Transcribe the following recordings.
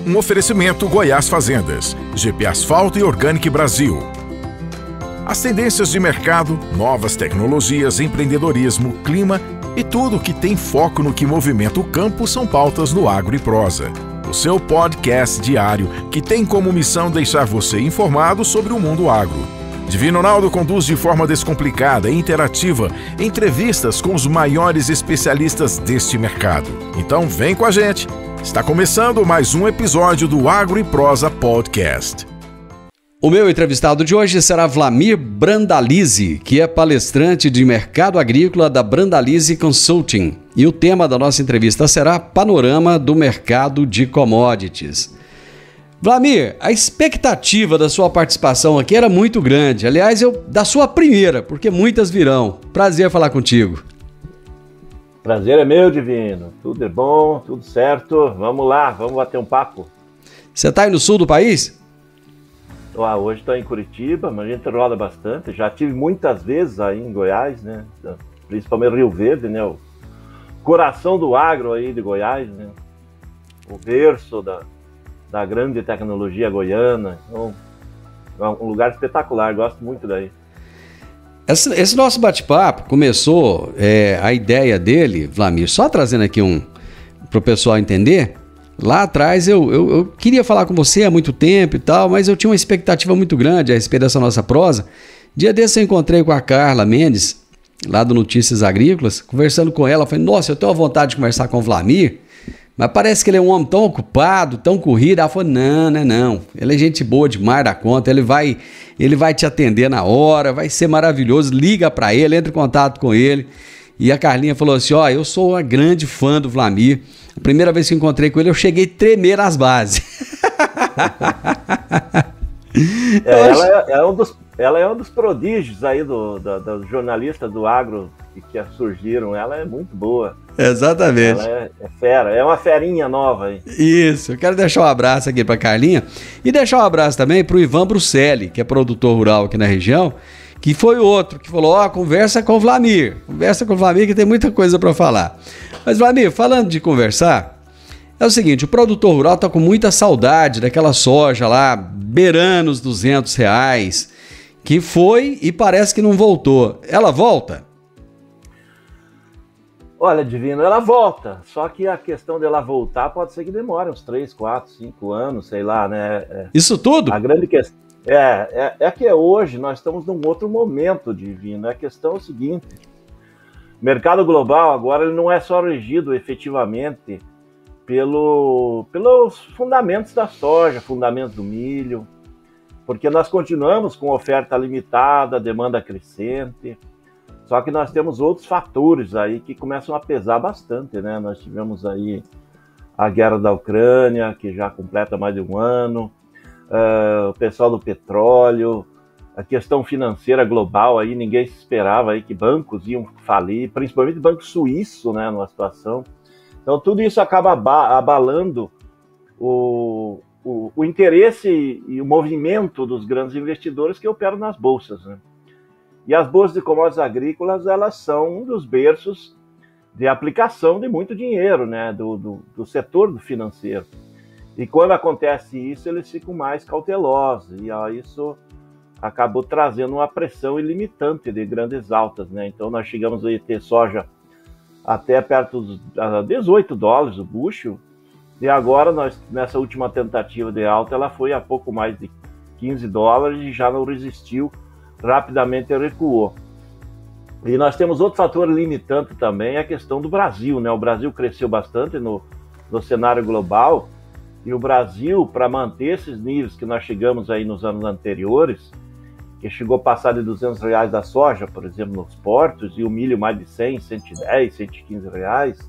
Um oferecimento Goiás Fazendas, GP Asfalto e Organic Brasil. As tendências de mercado, novas tecnologias, empreendedorismo, clima e tudo que tem foco no que movimenta o campo são pautas no Agro e Prosa. O seu podcast diário que tem como missão deixar você informado sobre o mundo agro. Divino Ronaldo conduz de forma descomplicada e interativa entrevistas com os maiores especialistas deste mercado. Então vem com a gente! Está começando mais um episódio do Agro e Prosa Podcast. O meu entrevistado de hoje será Vlamir Brandalize, que é palestrante de mercado agrícola da Brandalize Consulting. E o tema da nossa entrevista será Panorama do Mercado de Commodities. Vlamir, a expectativa da sua participação aqui era muito grande. Aliás, da sua primeira, porque muitas virão. Prazer falar contigo. Prazer é meu, Divino. Tudo é bom, tudo certo. Vamos lá, vamos bater um papo. Você está aí no sul do país? Hoje estou em Curitiba, mas a gente roda bastante. Já tive muitas vezes aí em Goiás, né? Principalmente Rio Verde, né? O coração do agro aí de Goiás, né? O berço da grande tecnologia goiana. Então, é um lugar espetacular, gosto muito daí. Esse nosso bate-papo começou, a ideia dele, Vlamir, só trazendo aqui para o pessoal entender. Lá atrás eu queria falar com você há muito tempo e tal, mas eu tinha uma expectativa muito grande a respeito dessa nossa prosa. Dia desse eu encontrei com a Carla Mendes, lá do Notícias Agrícolas, conversando com ela, falei, nossa, eu tenho vontade de conversar com o Vlamir, mas parece que ele é um homem tão ocupado, tão corrido. Ela falou, não, ele é gente boa demais da conta, ele vai te atender na hora, vai ser maravilhoso, liga para ele, entra em contato com ele. E a Carlinha falou assim, eu sou uma grande fã do Vlamir. A primeira vez que encontrei com ele, eu cheguei a tremer nas bases. Ela é um dos prodígios aí dos jornalistas do agro que surgiram. Ela é muito boa. Exatamente. Ela é fera, é uma ferinha nova aí. Isso, eu quero deixar um abraço aqui para Carlinha e deixar um abraço também para o Ivan Bruselli, que é produtor rural aqui na região, que foi outro que falou, conversa com o Vlamir que tem muita coisa para falar. Mas Vlamir, falando de conversar, é o seguinte, o produtor rural está com muita saudade daquela soja lá, beirando os R$200, que foi e parece que não voltou. Ela volta? Olha, Divino, ela volta, só que a questão dela voltar pode ser que demore uns 3, 4, 5 anos, sei lá, né? Isso tudo? A grande questão é que hoje nós estamos num outro momento, Divino. A questão é o seguinte, o mercado global agora ele não é só regido efetivamente pelos fundamentos da soja, fundamentos do milho, porque nós continuamos com oferta limitada, demanda crescente, só que nós temos outros fatores aí que começam a pesar bastante, né? Nós tivemos aí a guerra da Ucrânia, que já completa mais de um ano, o pessoal do petróleo, a questão financeira global, aí ninguém se esperava aí que bancos iam falir, principalmente o Banco Suíço, né, numa situação. Então tudo isso acaba abalando o interesse e o movimento dos grandes investidores que operam nas bolsas, né? E as bolsas de commodities agrícolas, elas são um dos berços de aplicação de muito dinheiro, né, do setor do financeiro. E quando acontece isso, eles ficam mais cautelosos, e isso acabou trazendo uma pressão ilimitante de grandes altas, né? Então nós chegamos a ter soja até perto dos $18 o bushel, e agora nessa última tentativa de alta, ela foi a pouco mais de $15 e já não resistiu, rapidamente recuou. E nós temos outro fator limitante também, a questão do Brasil, né? O Brasil cresceu bastante no cenário global, e o Brasil, para manter esses níveis que nós chegamos aí nos anos anteriores, que chegou a passar de R$200 da soja, por exemplo, nos portos, e o milho mais de 100, 110, 115 reais,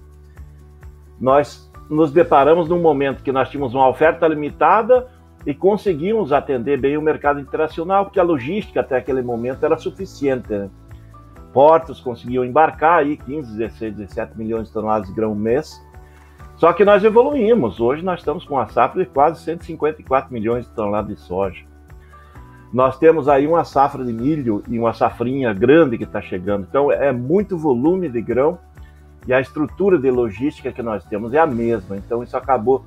nós nos deparamos num momento que nós tínhamos uma oferta limitada e conseguimos atender bem o mercado internacional, porque a logística até aquele momento era suficiente, né? Portos conseguiam embarcar aí 15, 16, 17 milhões de toneladas de grão mês. Só que nós evoluímos. Hoje nós estamos com uma safra de quase 154 milhões de toneladas de soja. Nós temos aí uma safra de milho e uma safrinha grande que está chegando. Então é muito volume de grão e a estrutura de logística que nós temos é a mesma. Então isso acabou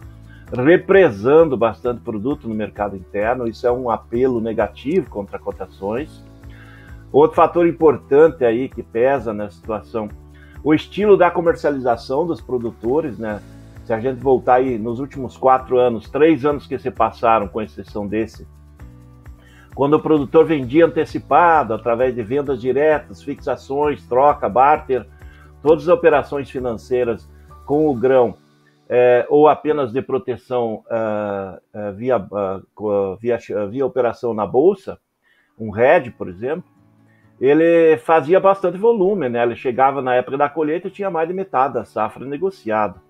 represando bastante produto no mercado interno. Isso é um apelo negativo contra cotações. Outro fator importante aí que pesa nessa situação, o estilo da comercialização dos produtores, né? Se a gente voltar aí nos últimos 4 anos, 3 anos que se passaram, com exceção desse, quando o produtor vendia antecipado, através de vendas diretas, fixações, troca, barter, todas as operações financeiras com o grão, ou apenas de proteção via operação na bolsa, um hedge, por exemplo, ele fazia bastante volume, né? Ele chegava na época da colheita e tinha mais de metade da safra negociada.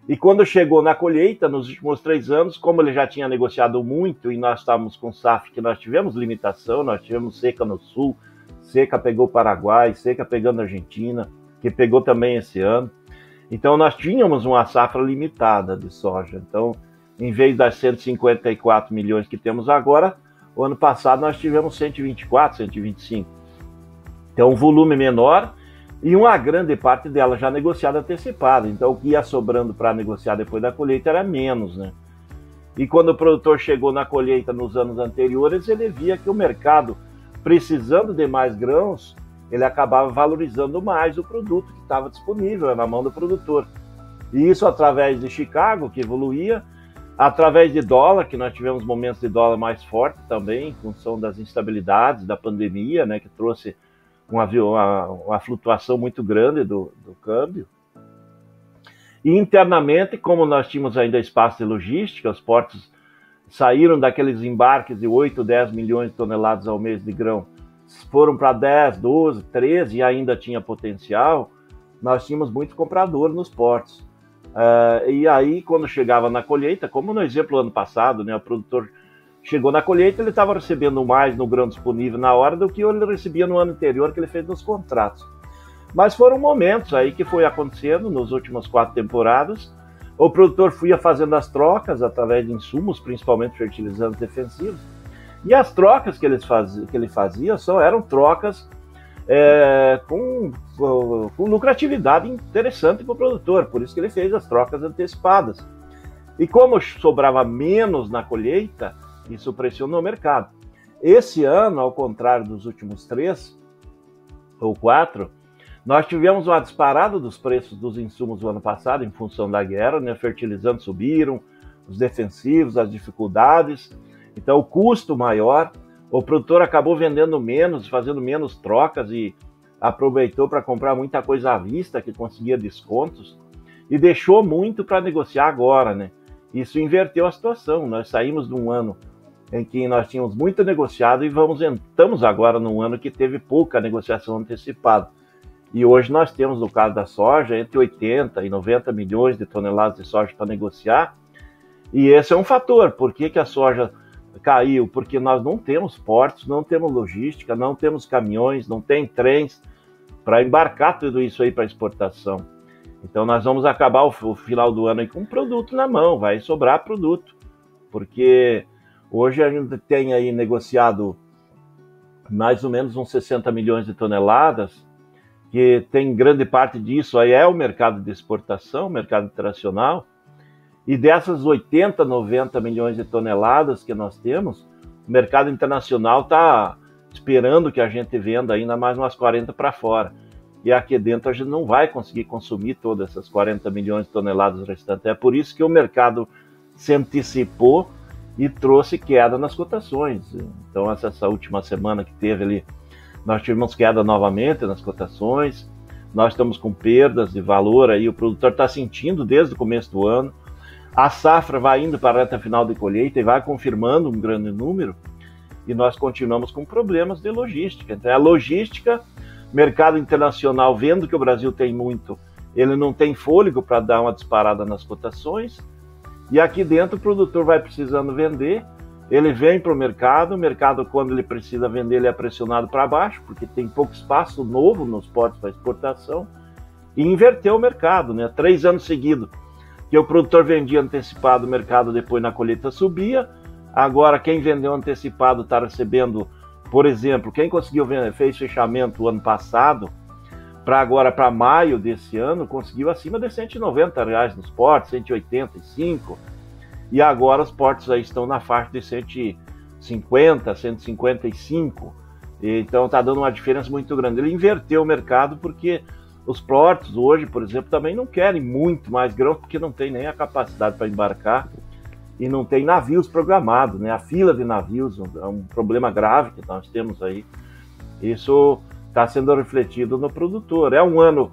E quando chegou na colheita, nos últimos 3 anos, como ele já tinha negociado muito e nós estávamos com safra que nós tivemos limitação, nós tivemos seca no sul, seca pegou o Paraguai, seca pegando a Argentina, que pegou também esse ano. Então nós tínhamos uma safra limitada de soja. Então, em vez das 154 milhões que temos agora, o ano passado nós tivemos 124, 125. Então, um volume menor e uma grande parte dela já negociada antecipada. Então, o que ia sobrando para negociar depois da colheita era menos, né? E quando o produtor chegou na colheita nos anos anteriores, ele via que o mercado, precisando de mais grãos, ele acabava valorizando mais o produto que estava disponível na mão do produtor. E isso através de Chicago, que evoluía, através de dólar, que nós tivemos momentos de dólar mais forte também, em função das instabilidades da pandemia, né, que trouxe uma flutuação muito grande do câmbio. E internamente, como nós tínhamos ainda espaço de logística, os portos saíram daqueles embarques de 8, 10 milhões de toneladas ao mês de grão, foram para 10, 12, 13 e ainda tinha potencial, nós tínhamos muito comprador nos portos. E aí, quando chegava na colheita, como no exemplo do ano passado, né, o produtor chegou na colheita, ele estava recebendo mais no grão disponível na hora do que ele recebia no ano anterior, que ele fez nos contratos. Mas foram momentos aí que foi acontecendo nas últimas 4 temporadas. O produtor ia fazendo as trocas através de insumos, principalmente fertilizantes defensivos. E as trocas que ele fazia eram trocas com lucratividade interessante para o produtor. Por isso que ele fez as trocas antecipadas. E como sobrava menos na colheita, isso pressionou o mercado. Esse ano, ao contrário dos últimos 3 ou 4, nós tivemos uma disparada dos preços dos insumos do ano passado em função da guerra, né? Fertilizantes subiram, os defensivos, as dificuldades, então o custo maior, o produtor acabou vendendo menos, fazendo menos trocas e aproveitou para comprar muita coisa à vista, que conseguia descontos, e deixou muito para negociar agora, né? Isso inverteu a situação. Nós saímos de um ano em que nós tínhamos muito negociado e estamos agora num ano que teve pouca negociação antecipada. E hoje nós temos, no caso da soja, entre 80 e 90 milhões de toneladas de soja para negociar. E esse é um fator. Por que a soja caiu? Porque nós não temos portos, não temos logística, não temos caminhões, não tem trens para embarcar tudo isso aí para exportação. Então nós vamos acabar o final do ano aí com produto na mão, vai sobrar produto. Porque hoje a gente tem aí negociado mais ou menos uns 60 milhões de toneladas, que tem grande parte disso aí é o mercado de exportação, o mercado internacional, e dessas 80, 90 milhões de toneladas que nós temos, o mercado internacional está esperando que a gente venda ainda mais umas 40 para fora. E aqui dentro a gente não vai conseguir consumir todas essas 40 milhões de toneladas restantes. É por isso que o mercado se antecipou e trouxe queda nas cotações. Então essa última semana que teve ali, nós tivemos queda novamente nas cotações, nós estamos com perdas de valor aí, o produtor está sentindo desde o começo do ano, a safra vai indo para a reta final de colheita e vai confirmando um grande número, e nós continuamos com problemas de logística. Então a logística, mercado internacional vendo que o Brasil tem muito, ele não tem fôlego para dar uma disparada nas cotações, e aqui dentro o produtor vai precisando vender, ele vem para o mercado quando ele precisa vender ele é pressionado para baixo, porque tem pouco espaço novo nos portos para exportação, e inverteu o mercado, né? 3 anos seguidos que o produtor vendia antecipado, o mercado depois na colheita subia, agora quem vendeu antecipado está recebendo, por exemplo, quem conseguiu vender, fez fechamento o ano passado, para maio desse ano, conseguiu acima de R$190 nos portos, 185. e agora os portos aí estão na faixa de 150, 155, então está dando uma diferença muito grande. Ele inverteu o mercado porque os portos hoje, por exemplo, também não querem muito mais grão, porque não tem nem a capacidade para embarcar e não tem navios programados, né? A fila de navios é um problema grave que nós temos aí. Isso está sendo refletido no produtor. É um ano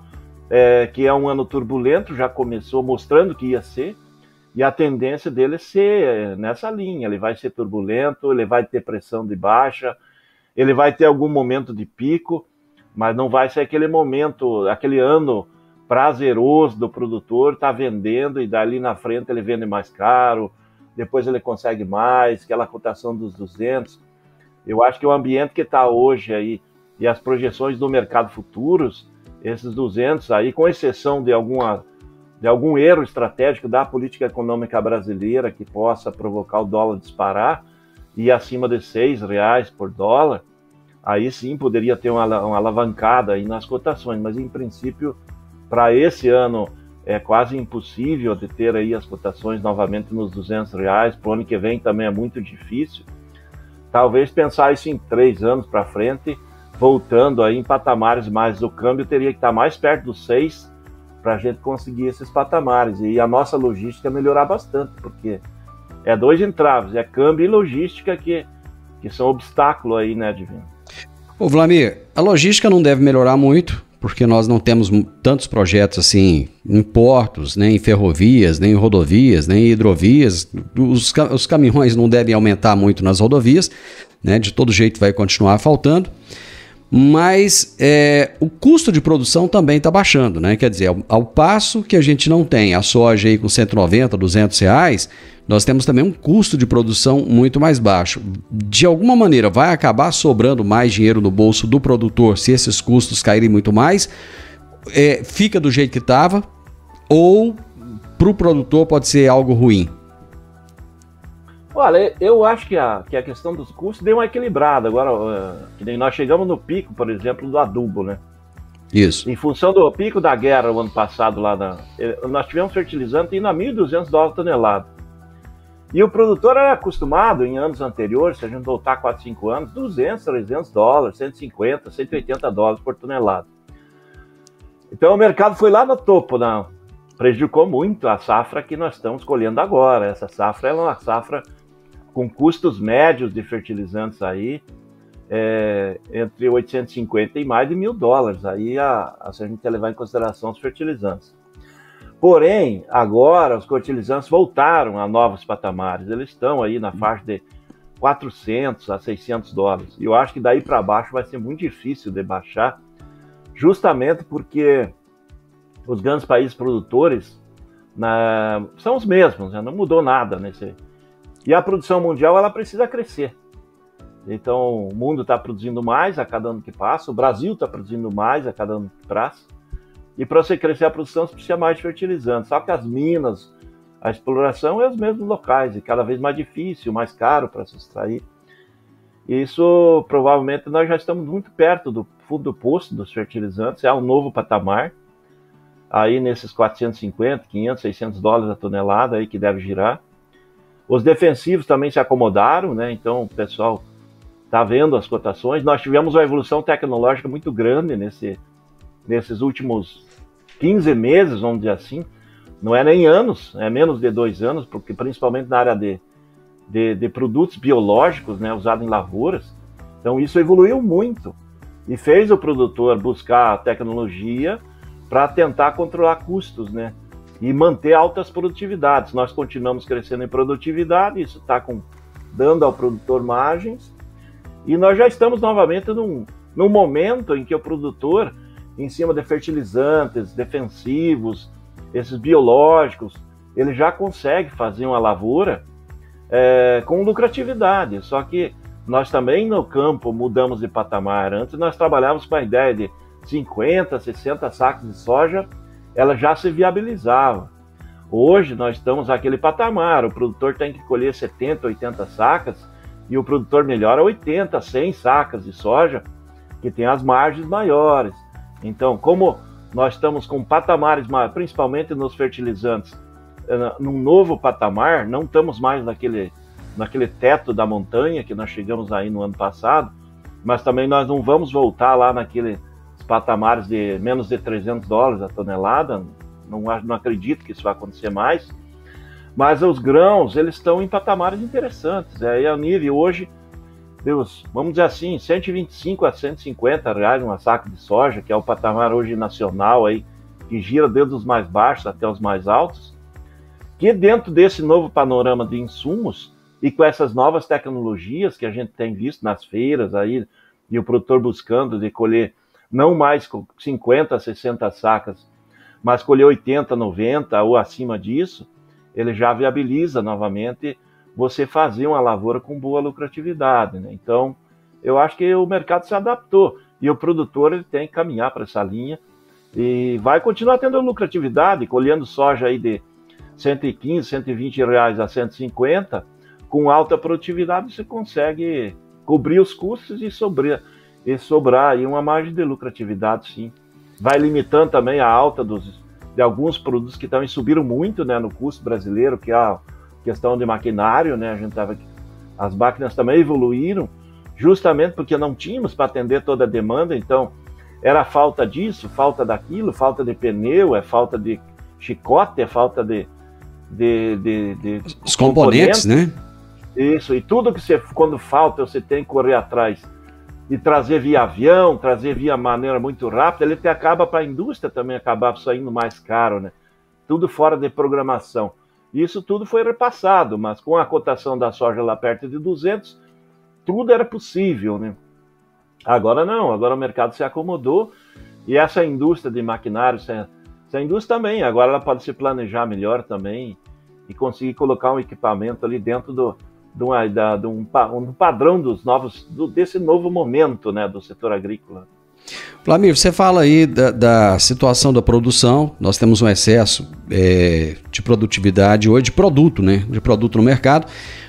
que é um ano turbulento, já começou mostrando que ia ser, e a tendência dele é ser nessa linha. Ele vai ser turbulento, ele vai ter pressão de baixa, ele vai ter algum momento de pico, mas não vai ser aquele momento, aquele ano prazeroso do produtor, tá vendendo e dali na frente ele vende mais caro, depois ele consegue mais, aquela cotação dos 200. Eu acho que o ambiente que está hoje aí e as projeções do mercado futuros, esses 200 aí, com exceção de algum erro estratégico da política econômica brasileira que possa provocar o dólar disparar e acima de R$6 por dólar, aí sim poderia ter uma alavancada aí nas cotações, mas em princípio, para esse ano, é quase impossível de ter aí as cotações novamente nos R$200, para o ano que vem também é muito difícil. Talvez pensar isso em 3 anos para frente, voltando aí em patamares, mas o câmbio teria que estar mais perto dos 6 para a gente conseguir esses patamares, e a nossa logística melhorar bastante, porque é 2 entraves, é câmbio e logística que são obstáculo aí, né, Divino? Ô Vlamir, a logística não deve melhorar muito, porque nós não temos tantos projetos assim em portos, nem em ferrovias, nem em rodovias, nem em hidrovias. Os caminhões não devem aumentar muito nas rodovias, né? De todo jeito vai continuar faltando. Mas o custo de produção também está baixando, né? Quer dizer, ao passo que a gente não tem a soja aí com 190, R$200, nós temos também um custo de produção muito mais baixo. De alguma maneira vai acabar sobrando mais dinheiro no bolso do produtor se esses custos caírem muito mais, fica do jeito que estava, ou para o produtor pode ser algo ruim? Olha, eu acho que a questão dos custos deu uma equilibrada. Agora, que nem nós chegamos no pico, por exemplo, do adubo, né? Isso. Em função do pico da guerra o ano passado, nós tivemos fertilizante indo a $1.200 tonelada. E o produtor era acostumado, em anos anteriores, se a gente voltar 4, 5 anos, $200, $300, 150, $180 por tonelada. Então o mercado foi lá no topo, prejudicou muito a safra que nós estamos colhendo agora. Essa safra é uma safra com custos médios de fertilizantes aí, entre 850 e mais de $1.000, aí se a gente levar em consideração os fertilizantes. Porém, agora os fertilizantes voltaram a novos patamares, eles estão aí na faixa de $400 a $600, e eu acho que daí para baixo vai ser muito difícil de baixar, justamente porque os grandes países produtores são os mesmos, né? Não mudou nada nesse. E a produção mundial ela precisa crescer. Então o mundo está produzindo mais a cada ano que passa, o Brasil está produzindo mais a cada ano que passa, e para você crescer a produção você precisa mais de fertilizantes. Só que as minas, a exploração é os mesmos locais, e cada vez mais difícil, mais caro para se extrair. Isso provavelmente nós já estamos muito perto do fundo do poço dos fertilizantes, é um novo patamar. Aí nesses 450, 500, $600 a tonelada aí que deve girar. Os defensivos também se acomodaram, né? Então o pessoal está vendo as cotações. Nós tivemos uma evolução tecnológica muito grande nesses últimos 15 meses, vamos dizer assim. Não é nem anos, é menos de 2 anos, porque principalmente na área de produtos biológicos, né, usados em lavouras. Então isso evoluiu muito e fez o produtor buscar a tecnologia para tentar controlar custos, né? E manter altas produtividades. Nós continuamos crescendo em produtividade, isso está dando ao produtor margens, e nós já estamos novamente num momento em que o produtor, em cima de fertilizantes, defensivos, esses biológicos, ele já consegue fazer uma lavoura com lucratividade. Só que nós também no campo mudamos de patamar. Antes nós trabalhávamos com a ideia de 50, 60 sacos de soja, ela já se viabilizava. Hoje nós estamos naquele patamar, o produtor tem que colher 70, 80 sacas, e o produtor melhora 80, 100 sacas de soja, que tem as margens maiores. Então, como nós estamos com patamares, principalmente nos fertilizantes, num novo patamar, não estamos mais naquele teto da montanha que nós chegamos aí no ano passado, mas também nós não vamos voltar lá naqueles patamares de menos de $300 a tonelada, não acredito que isso vai acontecer mais, mas os grãos, eles estão em patamares interessantes, aí a nível hoje, vamos dizer assim, 125 a 150 reais uma saca de soja, que é o patamar hoje nacional aí, que gira desde os mais baixos até os mais altos, que dentro desse novo panorama de insumos e com essas novas tecnologias que a gente tem visto nas feiras aí, e o produtor buscando de colher não mais 50, 60 sacas, mas colher 80, 90 ou acima disso, ele já viabiliza novamente você fazer uma lavoura com boa lucratividade, né? Então, eu acho que o mercado se adaptou e o produtor ele tem que caminhar para essa linha e vai continuar tendo lucratividade, colhendo soja aí de 115, 120 reais a 150, com alta produtividade você consegue cobrir os custos e sobrar aí uma margem de lucratividade, sim. Vai limitando também a alta de alguns produtos que também subiram muito, né, no custo brasileiro, que é a questão de maquinário, né, as máquinas também evoluíram, justamente porque não tínhamos para atender toda a demanda, então era falta disso, falta daquilo, falta de pneu, é falta de chicote, é falta de os componentes, né? Isso, e tudo que quando falta, você tem que correr atrás e trazer via avião, trazer via maneira muito rápida, ele acaba para a indústria também acabar saindo mais caro, né? Tudo fora de programação. Isso tudo foi repassado, mas com a cotação da soja lá perto de 200, tudo era possível, né? Agora não, agora o mercado se acomodou e essa indústria de maquinário, essa indústria também, agora ela pode se planejar melhor também e conseguir colocar um equipamento ali dentro de um padrão desse novo momento, né, do setor agrícola. Flamir, você fala aí da situação da produção, nós temos um excesso de produtividade hoje, de produto no mercado,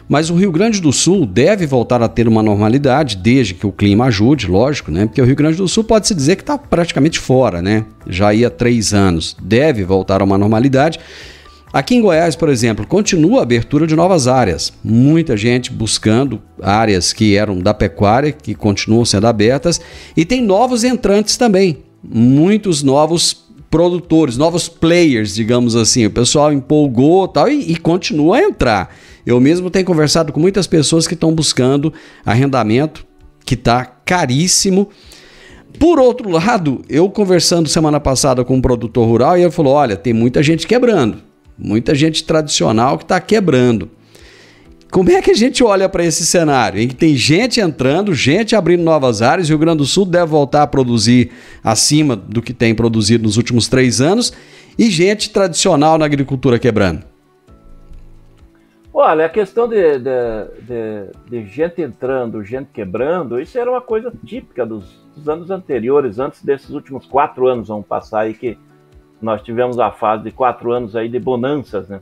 mas o Rio Grande do Sul deve voltar a ter uma normalidade, desde que o clima ajude, lógico, né? Porque o Rio Grande do Sul pode-se dizer que está praticamente fora, né? Já ia 3 anos, deve voltar a uma normalidade. Aqui em Goiás, por exemplo, continua a abertura de novas áreas. Muita gente buscando áreas que eram da pecuária, que continuam sendo abertas, e tem novos entrantes também. Muitos novos produtores, novos players, digamos assim. O pessoal empolgou tal, e continua a entrar. Eu mesmo tenho conversado com muitas pessoas que estão buscando arrendamento, que está caríssimo. Por outro lado, eu conversando semana passada com um produtor rural, e ele falou, olha, tem muita gente quebrando. Muita gente tradicional que está quebrando. Como é que a gente olha para esse cenário? Em que tem gente entrando, gente abrindo novas áreas, e o Rio Grande do Sul deve voltar a produzir acima do que tem produzido nos últimos 3 anos, e gente tradicional na agricultura quebrando. Olha, a questão de gente entrando, gente quebrando, isso era uma coisa típica dos anos anteriores, antes desses últimos 4 anos, vamos passar aí, que nós tivemos a fase de 4 anos aí de bonanças, né?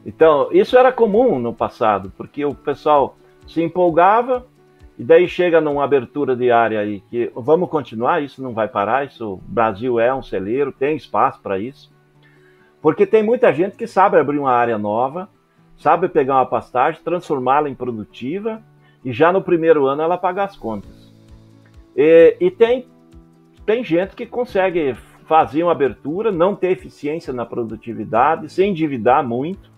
Então, isso era comum no passado, porque o pessoal se empolgava e daí chega numa abertura de área aí, que vamos continuar, isso não vai parar, isso, o Brasil é um celeiro, tem espaço para isso, porque tem muita gente que sabe abrir uma área nova, sabe pegar uma pastagem, transformá-la em produtiva e já no primeiro ano ela pagar as contas. E tem gente que consegue fazer uma abertura, não ter eficiência na produtividade, se endividar muito.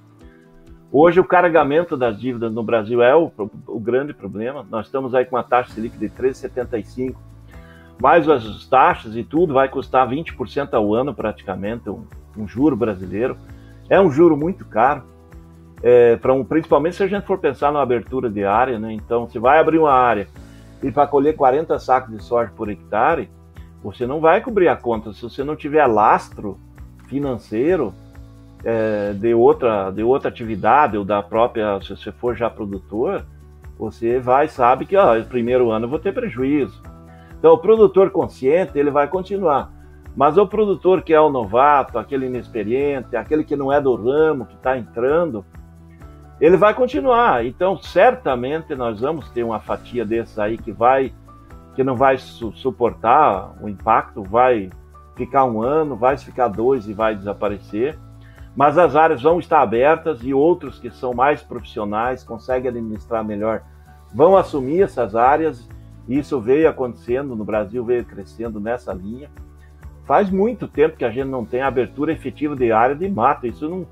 Hoje o carregamento das dívidas no Brasil é o grande problema. Nós estamos aí com uma taxa Selic de 13,75, mais as taxas e tudo vai custar 20% ao ano praticamente, um juro brasileiro. É um juro muito caro, principalmente se a gente for pensar na abertura de área, né? Então, se vai abrir uma área e para colher 40 sacos de soja por hectare, você não vai cobrir a conta se você não tiver lastro financeiro de outra atividade ou da própria, se você for já produtor, você sabe que no primeiro ano eu vou ter prejuízo. Então o produtor consciente, ele vai continuar. Mas o produtor que é o novato, aquele inexperiente, aquele que não é do ramo, que está entrando, ele vai continuar. Então certamente nós vamos ter uma fatia desses aí que não vai suportar o impacto, vai ficar 1 ano, vai ficar 2 e vai desaparecer. mas as áreas vão estar abertas e outros que são mais profissionais, conseguem administrar melhor, vão assumir essas áreas. Isso veio acontecendo no Brasil, veio crescendo nessa linha. Faz muito tempo que a gente não tem abertura efetiva de área de mato. Isso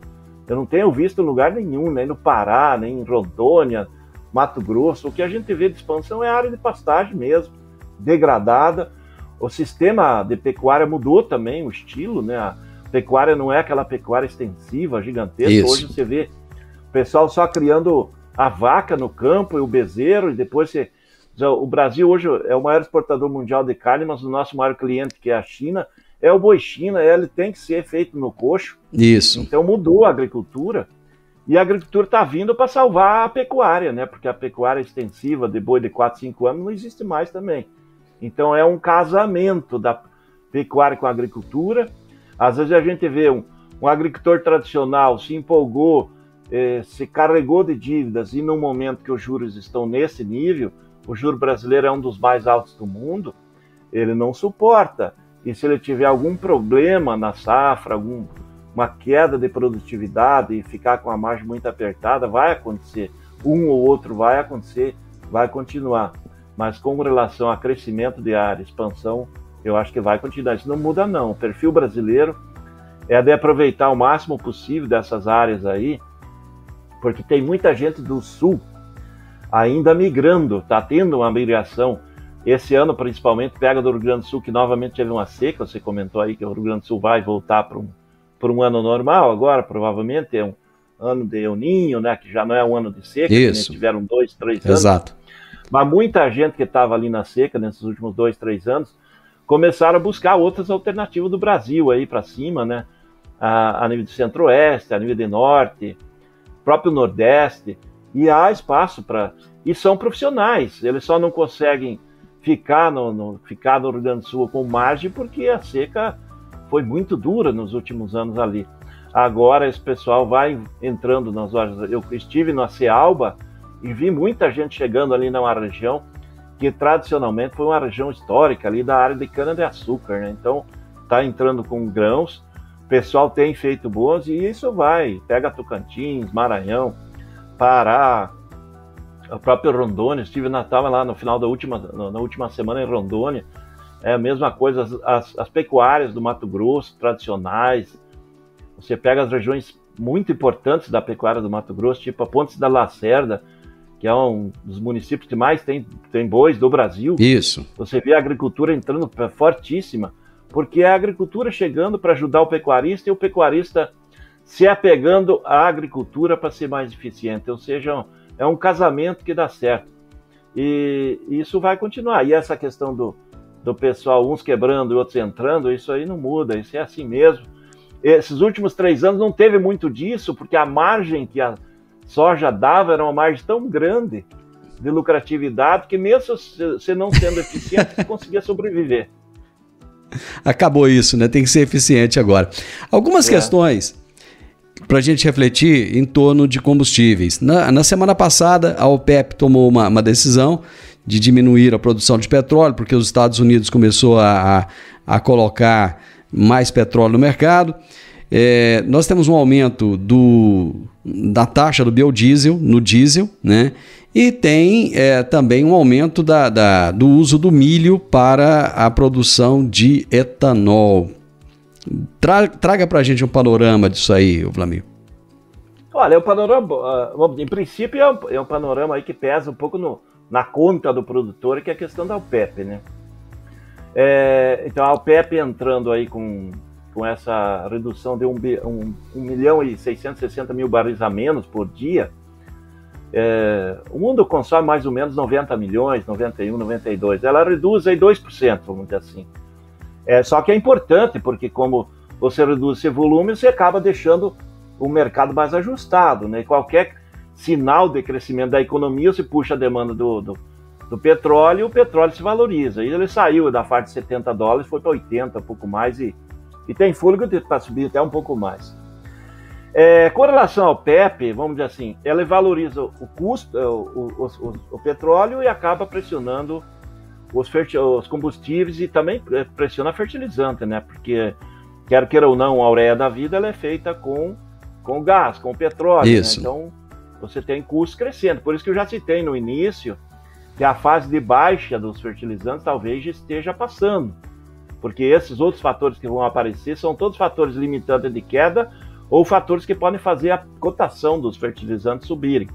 eu não tenho visto em lugar nenhum, nem no Pará, nem em Rondônia, Mato Grosso. O que a gente vê de expansão é a área de pastagem mesmo, degradada. O sistema de pecuária mudou também, o estilo, né? A pecuária não é aquela pecuária extensiva, gigantesca. Isso. Hoje você vê o pessoal só criando a vaca no campo e o bezerro, e depois você... O Brasil hoje é o maior exportador mundial de carne, mas o nosso maior cliente, que é a China, é o boi China. Ele tem que ser feito no coxo. Isso. Então mudou a agricultura, e a agricultura está vindo para salvar a pecuária, né? Porque a pecuária extensiva de boi de 4, 5 anos não existe mais também. Então é um casamento da pecuária com a agricultura. Às vezes a gente vê um agricultor tradicional se empolgou, se carregou de dívidas, e no momento que os juros estão nesse nível, o juro brasileiro é um dos mais altos do mundo, ele não suporta. E se ele tiver algum problema na safra, uma queda de produtividade e ficar com a margem muito apertada, vai acontecer. Um ou outro vai acontecer, vai continuar. Mas com relação a crescimento de área, expansão, eu acho que vai continuar. Isso não muda não. O perfil brasileiro é de aproveitar o máximo possível dessas áreas aí, porque tem muita gente do sul ainda migrando, está tendo uma migração. Esse ano, principalmente, pega do Rio Grande do Sul, que novamente teve uma seca. Você comentou aí que o Rio Grande do Sul vai voltar para um ano normal agora, provavelmente é um ano de El Niño, né, que já não é um ano de seca. Isso. Né, tiveram 2, 3 anos. Exato. Mas muita gente que estava ali na seca nesses últimos 2, 3 anos começaram a buscar outras alternativas do Brasil aí para cima, né? A nível do Centro-Oeste, a nível do Norte, próprio Nordeste, e há espaço para... E são profissionais, eles só não conseguem ficar no Rio Grande do Sul com margem porque a seca foi muito dura nos últimos anos ali. Agora esse pessoal vai entrando nas lojas. Eu estive na Cealba e vi muita gente chegando ali numa região que tradicionalmente foi uma região histórica ali da área de cana-de-açúcar, né? Então está entrando com grãos, o pessoal tem feito boas, e isso vai, pega Tocantins, Maranhão, Pará, a própria Rondônia. Estive estava lá no final na última semana em Rondônia. É a mesma coisa, as pecuárias do Mato Grosso, tradicionais. Você pega as regiões muito importantes da pecuária do Mato Grosso, tipo a Pontes da Lacerda, que é um dos municípios que mais tem bois do Brasil. Isso. Você vê a agricultura entrando fortíssima, porque é a agricultura chegando para ajudar o pecuarista, e o pecuarista se apegando à agricultura para ser mais eficiente. Ou seja, é um casamento que dá certo. E isso vai continuar. E essa questão do pessoal, uns quebrando e outros entrando, isso aí não muda, isso é assim mesmo. Esses últimos 3 anos não teve muito disso, porque a margem que a soja dava era uma margem tão grande de lucratividade que mesmo você não sendo eficiente, você conseguia sobreviver. Acabou isso, né? Tem que ser eficiente agora. Algumas questões para a gente refletir em torno de combustíveis. Na semana passada, a OPEP tomou uma decisão de diminuir a produção de petróleo, porque os Estados Unidos começou a colocar mais petróleo no mercado. Nós temos um aumento da taxa do biodiesel no diesel, né? E tem também um aumento do uso do milho para a produção de etanol. Traga para a gente um panorama disso aí, Vlamir. Olha, o panorama, em princípio, é um panorama aí que pesa um pouco na conta do produtor, que é a questão da OPEP, né? Então a OPEP entrando aí com essa redução de 1.660.000 barris a menos por dia, o mundo consome mais ou menos 90 milhões, 91, 92. Ela reduz aí 2%, vamos dizer assim. Só que é importante, porque como você reduz esse volume, você acaba deixando o mercado mais ajustado, né? Qualquer sinal de crescimento da economia, você puxa a demanda do petróleo, e o petróleo se valoriza. E ele saiu da faixa de 70 dólares, foi para 80, um pouco mais, e tem fôlego para subir até um pouco mais. Com relação ao PEP, vamos dizer assim, ela valoriza o custo, o petróleo, e acaba pressionando os combustíveis, e também pressiona fertilizante, né? Porque, quer queira ou não, a ureia da vida ela é feita com com o gás, com o petróleo. Isso. Né? Então, você tem custos crescendo. Por isso que eu já citei no início que a fase de baixa dos fertilizantes talvez já esteja passando. Porque esses outros fatores que vão aparecer são todos fatores limitantes de queda ou fatores que podem fazer a cotação dos fertilizantes subirem.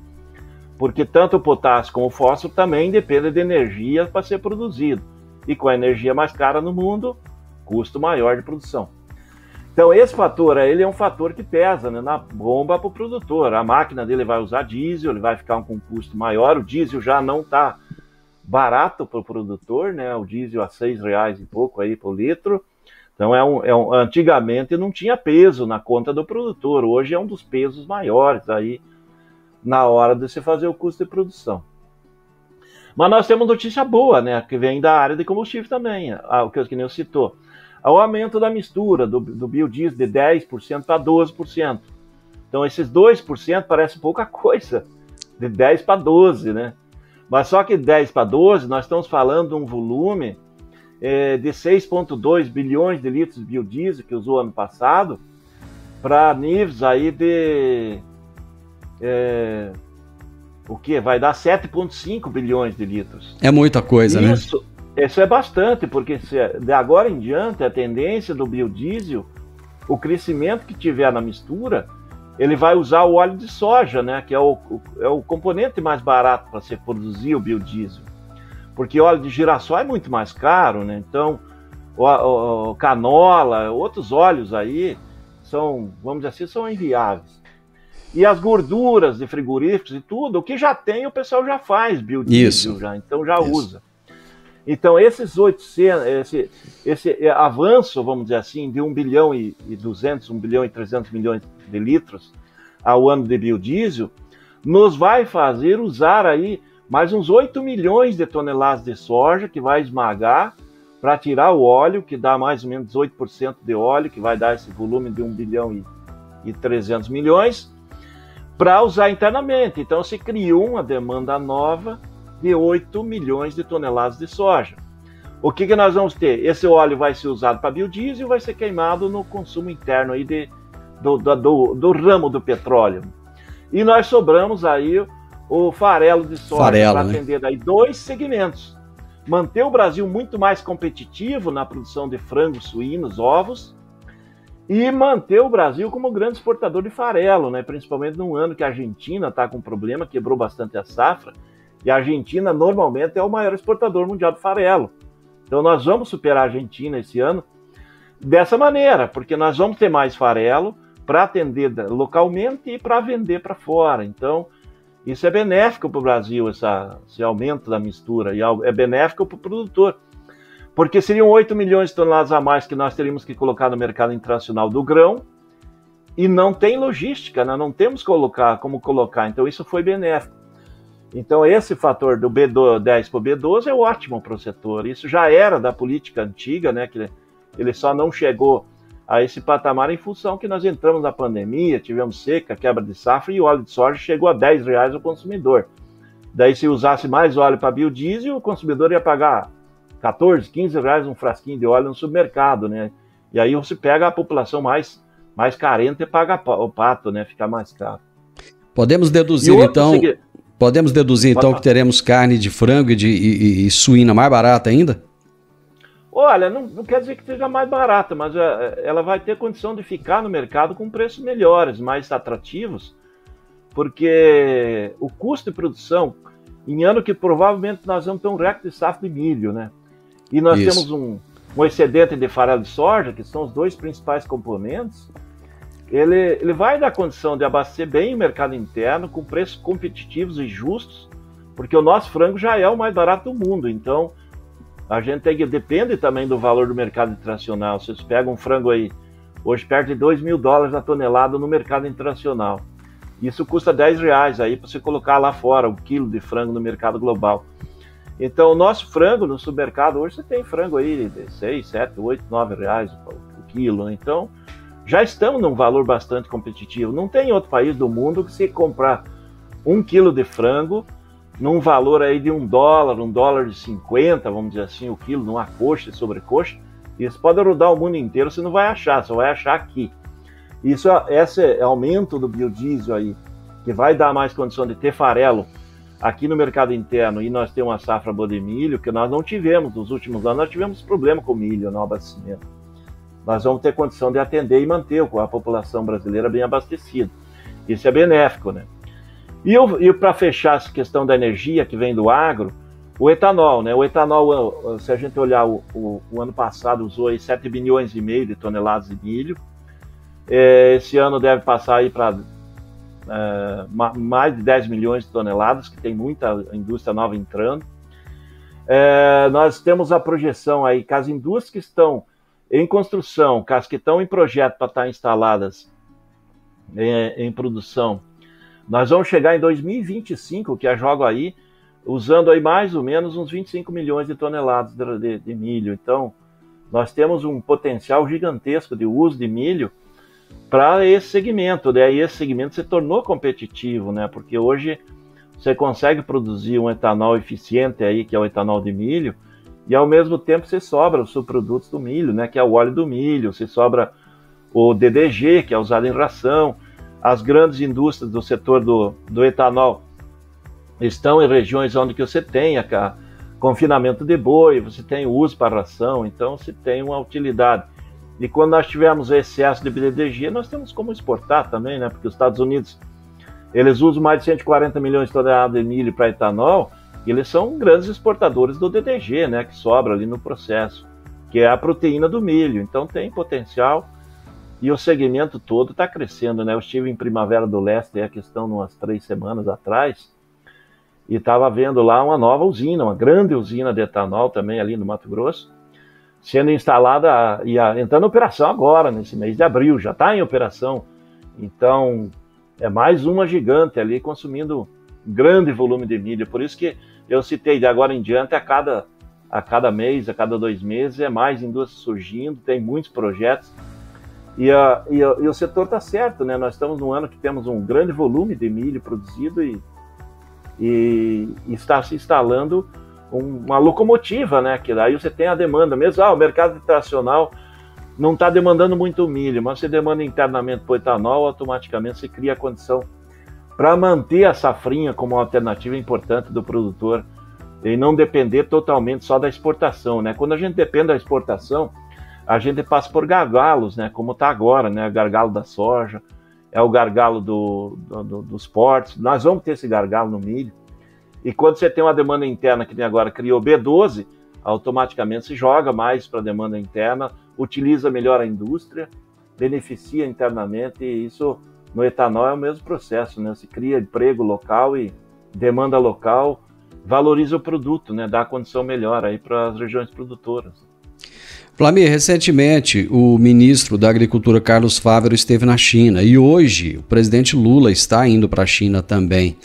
Porque tanto o potássio como o fósforo também dependem de energia para ser produzido. E com a energia mais cara no mundo, custo maior de produção. Então esse fator ele é um fator que pesa, né, na bomba para o produtor. A máquina dele vai usar diesel, ele vai ficar com um custo maior. O diesel já não está barato para o produtor, né? O diesel a R$6 e pouco aí por litro. Então antigamente não tinha peso na conta do produtor. Hoje é um dos pesos maiores aí na hora de você fazer o custo de produção. Mas nós temos notícia boa, né? Que vem da área de combustível também, o que nem eu citou. O aumento da mistura do biodiesel de 10% para 12%. Então esses 2% parece pouca coisa, de 10 para 12, né? Mas só que 10 para 12, nós estamos falando de um volume de 6,2 bilhões de litros de biodiesel que usou ano passado, para níveis aí de... o que? Vai dar 7,5 bilhões de litros. É muita coisa, né? Isso é bastante, porque de agora em diante, a tendência do biodiesel, o crescimento que tiver na mistura, ele vai usar o óleo de soja, né? Que é o componente mais barato para se produzir o biodiesel. Porque óleo de girassol é muito mais caro, né? Então, o canola, outros óleos aí, vamos dizer assim, são inviáveis. E as gorduras de frigoríficos e tudo, o que já tem, o pessoal já faz biodiesel, então já usa. Então, esses 800, esse avanço, vamos dizer assim, de 1 bilhão e 200, 1 bilhão e 300 milhões de litros ao ano de biodiesel, nos vai fazer usar aí mais uns 8 milhões de toneladas de soja, que vai esmagar para tirar o óleo, que dá mais ou menos 18% de óleo, que vai dar esse volume de 1 bilhão e 300 milhões, para usar internamente. Então, se criou uma demanda nova de 8 milhões de toneladas de soja. O que nós vamos ter? Esse óleo vai ser usado para biodiesel e vai ser queimado no consumo interno aí do ramo do petróleo. E nós sobramos aí o farelo de soja para atender aí 2 segmentos. Manter o Brasil muito mais competitivo na produção de frangos, suínos, ovos, e manter o Brasil como grande exportador de farelo, né? Principalmente num ano que a Argentina está com problema, quebrou bastante a safra, e a Argentina normalmente é o maior exportador mundial de farelo. Então nós vamos superar a Argentina esse ano dessa maneira, porque nós vamos ter mais farelo para atender localmente e para vender para fora. Então isso é benéfico para o Brasil, esse aumento da mistura, e é benéfico para o produtor. Porque seriam 8 milhões de toneladas a mais que nós teríamos que colocar no mercado internacional do grão, e não tem logística, né? Não temos como colocar, então isso foi benéfico. Então esse fator do B10 para o B12 é ótimo para o setor, isso já era da política antiga, né? Que ele só não chegou a esse patamar em função que nós entramos na pandemia, tivemos seca, quebra de safra, e o óleo de soja chegou a R$10 ao consumidor. Daí se usasse mais óleo para biodiesel, o consumidor ia pagar 14, 15 reais um frasquinho de óleo no supermercado, né? E aí você pega a população mais carente e paga o pato, né? Fica mais caro. Podemos deduzir então que teremos carne de frango e suína mais barata ainda? Olha, não quer dizer que seja mais barata, mas ela vai ter condição de ficar no mercado com preços melhores, mais atrativos, porque o custo de produção, em ano que provavelmente nós vamos ter um recorde de safra de milho, né? E nós temos um excedente de farelo de soja, que são os 2 principais componentes, ele vai dar condição de abastecer bem o mercado interno, com preços competitivos e justos, porque o nosso frango já é o mais barato do mundo, então a gente depende também do valor do mercado internacional. Vocês pegam um frango aí, hoje perto de $2.000 a tonelada no mercado internacional. Isso custa R$10 aí para você colocar lá fora um quilo de frango no mercado global. Então o nosso frango no supermercado, hoje você tem frango aí de 6, 7, 8, 9 reais o quilo. Então já estamos num valor bastante competitivo. Não tem outro país do mundo que se comprar 1 quilo de frango num valor aí de $1, $1,50, vamos dizer assim, o quilo, numa coxa e sobrecoxa, e você pode rodar o mundo inteiro, você não vai achar, só vai achar aqui. Esse aumento do biodiesel aí, que vai dar mais condição de ter farelo aqui no mercado interno, e nós temos uma safra boa de milho, que nós não tivemos nos últimos anos. Nós tivemos problema com milho no abastecimento. Nós vamos ter condição de atender e manter a população brasileira bem abastecida. Isso é benéfico, né? E para fechar essa questão da energia que vem do agro, o etanol, né? O etanol, se a gente olhar o ano passado, usou aí 7 bilhões e meio de toneladas de milho. Esse ano deve passar aí para mais de 10 milhões de toneladas, que tem muita indústria nova entrando. Nós temos a projeção aí que as indústrias que estão em construção, que as que estão em projeto para estar instaladas em produção, nós vamos chegar em 2025, que é jogo aí, usando aí mais ou menos uns 25 milhões de toneladas de milho. Então, nós temos um potencial gigantesco de uso de milho para esse segmento, né? E esse segmento se tornou competitivo, né? Porque hoje você consegue produzir um etanol eficiente aí, que é o etanol de milho, e ao mesmo tempo você sobra os subprodutos do milho, né? Que é o óleo do milho, você sobra o DDG, que é usado em ração. As grandes indústrias do setor do etanol estão em regiões onde que você tem confinamento de boi, você tem uso para ração, então você tem uma utilidade. E quando nós tivermos excesso de DDG, nós temos como exportar também, né? Porque os Estados Unidos, eles usam mais de 140 milhões de toneladas de milho para etanol, e eles são grandes exportadores do DDG, né? Que sobra ali no processo, que é a proteína do milho. Então tem potencial, e o segmento todo está crescendo, né? Eu estive em Primavera do Leste, a questão umas 3 semanas atrás, e estava vendo lá uma nova usina, uma grande usina de etanol também ali no Mato Grosso, sendo instalada e entrando em operação agora, nesse mês de abril, já está em operação. Então, é mais uma gigante ali consumindo grande volume de milho. Por isso que eu citei, de agora em diante, a cada mês, a cada 2 meses, é mais indústria surgindo, tem muitos projetos. E o setor está certo, né? Nós estamos num ano que temos um grande volume de milho produzido e está se instalando uma locomotiva, né? Que daí você tem a demanda mesmo. O mercado internacional não está demandando muito milho, mas você demanda internamente para o etanol, automaticamente você cria a condição para manter a safrinha como uma alternativa importante do produtor e não depender totalmente só da exportação, né? Quando a gente depende da exportação, a gente passa por gargalos, né? Como está agora, né? O gargalo da soja, é o gargalo dos portos. Nós vamos ter esse gargalo no milho. E quando você tem uma demanda interna, que nem agora criou B12, automaticamente se joga mais para a demanda interna, utiliza melhor a indústria, beneficia internamente, e isso no etanol é o mesmo processo, né? Se cria emprego local e demanda local, valoriza o produto, né? Dá a condição melhor aí para as regiões produtoras. Vlamir, recentemente o ministro da Agricultura, Carlos Fávero, esteve na China, e hoje o presidente Lula está indo para a China também.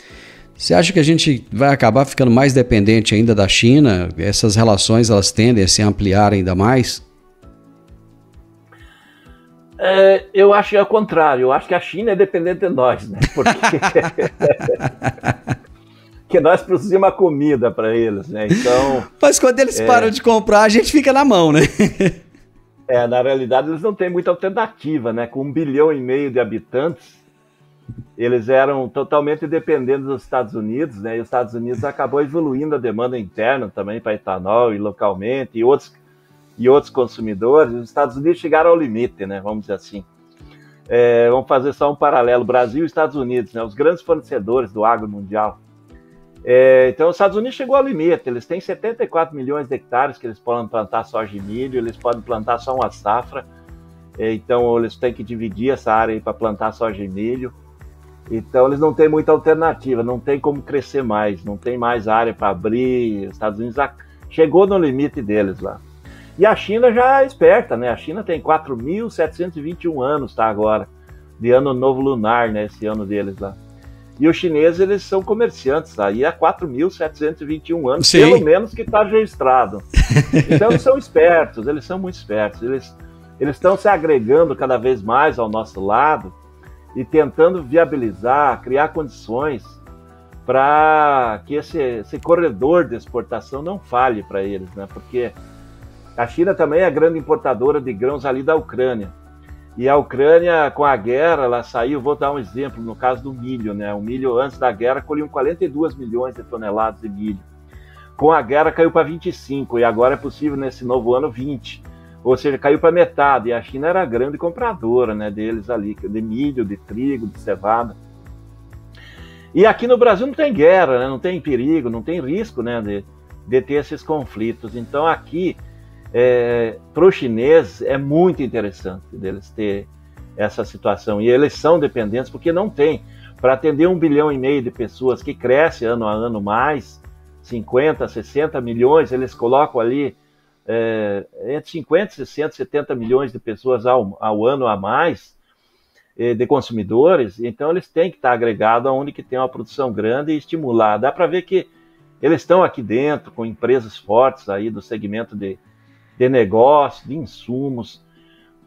Você acha que a gente vai acabar ficando mais dependente ainda da China? Essas relações, elas tendem a se ampliar ainda mais? Eu acho que é o contrário. Eu acho que a China é dependente de nós, né? Porque nós produzimos a comida para eles, né? Então, mas quando eles param de comprar, a gente fica na mão, né? Na realidade, eles não têm muita alternativa, né? Com 1,5 bilhão de habitantes, eles eram totalmente dependentes dos Estados Unidos, né? E os Estados Unidos acabou evoluindo a demanda interna também para etanol e localmente e outros consumidores. Os Estados Unidos chegaram ao limite, né? Vamos dizer assim. Vamos fazer só um paralelo: Brasil e Estados Unidos, né? Os grandes fornecedores do agro mundial. Então, os Estados Unidos chegou ao limite. Eles têm 74 milhões de hectares que eles podem plantar soja e milho, eles podem plantar só uma safra. Então, eles têm que dividir essa área aí para plantar soja e milho. Então, eles não têm muita alternativa, não tem como crescer mais, não tem mais área para abrir. Os Estados Unidos chegou no limite deles lá. E a China já é esperta, né? A China tem 4.721 anos, tá, agora, de ano novo lunar, né? Esse ano deles lá. E os chineses, eles são comerciantes aí há 4.721 anos, sim, pelo menos que está registrado. Então, eles são espertos, eles são muito espertos. Eles estão se agregando cada vez mais ao nosso lado e tentando viabilizar, criar condições para que esse corredor de exportação não falhe para eles, né? Porque a China também é a grande importadora de grãos ali da Ucrânia. E a Ucrânia, com a guerra, ela saiu, vou dar um exemplo, no caso do milho, né? O milho, antes da guerra, colhiam 42 milhões de toneladas de milho. Com a guerra, caiu para 25, e agora é possível, nesse novo ano, 20. Ou seja, caiu para metade, e a China era a grande compradora, né, deles ali, de milho, de trigo, de cevada. E aqui no Brasil não tem guerra, né, não tem perigo, não tem risco, né, de ter esses conflitos. Então aqui, para os chineses, é muito interessante deles ter essa situação. E eles são dependentes porque não tem. Para atender 1,5 bilhão de pessoas, que cresce ano a ano mais, 50, 60 milhões, eles colocam ali entre 50, 60, 70 milhões de pessoas ao ano a mais, de consumidores. Então eles têm que estar agregados aonde que tem uma produção grande e estimular. Dá para ver que eles estão aqui dentro com empresas fortes aí do segmento de negócio, de insumos,